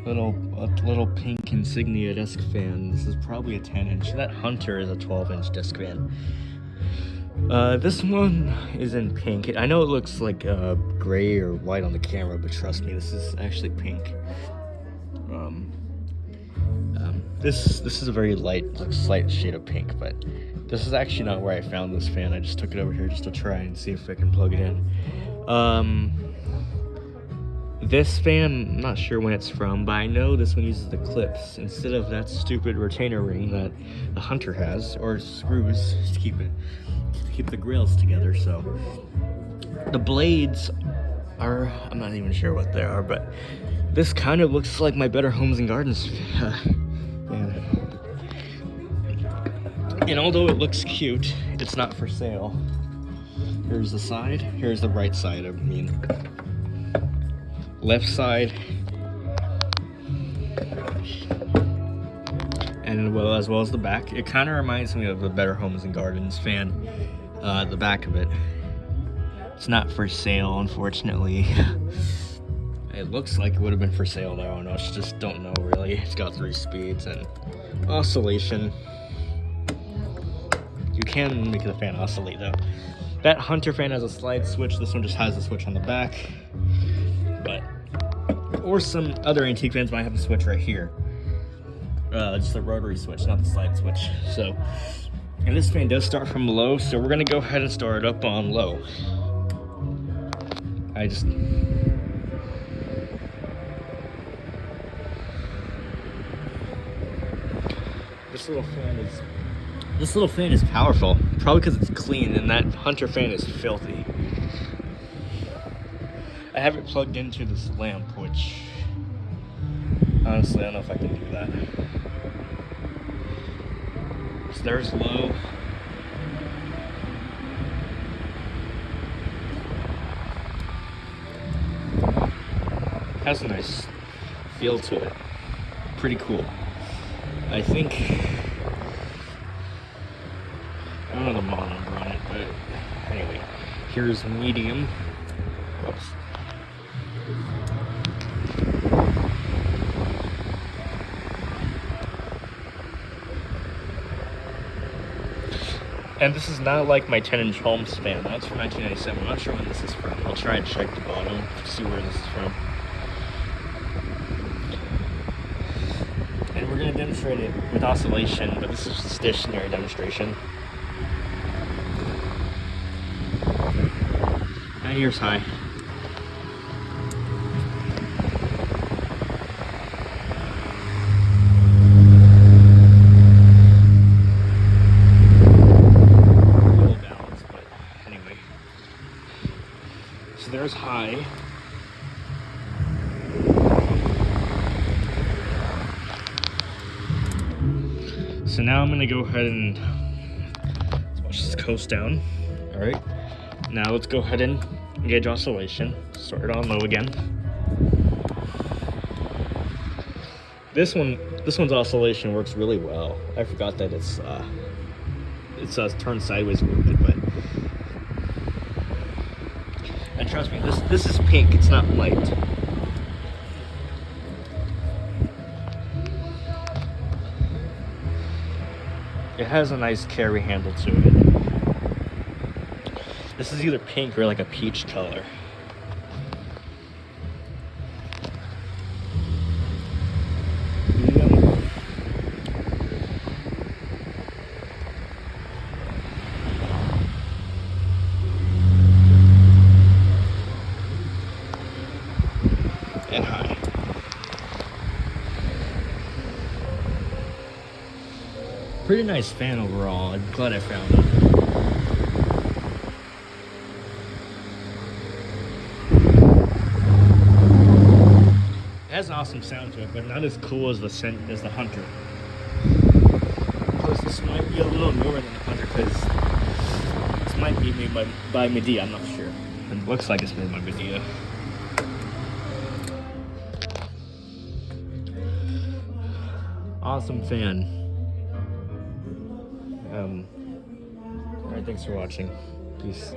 little pink Insignia disc fan. This is probably a 10-inch. That Hunter is a 12-inch disc fan. This one is in pink. I know it looks like gray or white on the camera, but trust me, this is actually pink. This is a very light, like slight shade of pink, but this is actually not where I found this fan. I just took it over here just to try and see if I can plug it in. This fan, I'm not sure when it's from, but I know this one uses the clips instead of that stupid retainer ring that the Hunter has, or screws to keep the grills together. So the blades are, I'm not even sure what they are, but this kind of looks like my Better Homes and Gardens fan. And although it looks cute, it's not for sale. Here's the side, here's the right side, I mean. Left side. And well, as well as the back. It kind of reminds me of the Better Homes and Gardens fan, the back of it. It's not for sale, unfortunately. It looks like it would have been for sale though, and I just don't know really. It's got 3 speeds and oscillation. You can make the fan oscillate though. That Hunter fan has a slide switch. This one just has a switch on the back. Or some other antique fans might have a switch right here. Just the rotary switch, not the slide switch. So, and this fan does start from low, so we're gonna go ahead and start it up on low. This little fan is powerful, probably because it's clean, and that Hunter fan is filthy. I have it plugged into this lamp, which honestly I don't know if I can do that. So there's low. Has a nice feel to it. Pretty cool. I think, I don't know the model number on it, but anyway, here's medium. Whoops. And this is not like my 10-inch Holmes fan. That's from 1997. I'm not sure when this is from. I'll try and check the bottom to see where this is from. And we're going to demonstrate it with oscillation, but this is a stationary demonstration. 9 years high. So there's high. So now I'm gonna go ahead and watch this coast down. All right. Now let's go ahead and gauge oscillation. Start it on low again. This one's oscillation works really well. I forgot that it's turned sideways a little bit, but. And trust me, this is pink, it's not light. It has a nice carry handle to it. This is either pink or like a peach color. And high. Pretty nice fan overall. I'm glad I found it. It has an awesome sound to it, but not as cool as the Hunter. Plus, this might be a little newer than the Hunter because this might be made by Medea. I'm not sure. It looks like it's made by Medea. Awesome fan. Alright, thanks for watching. Peace.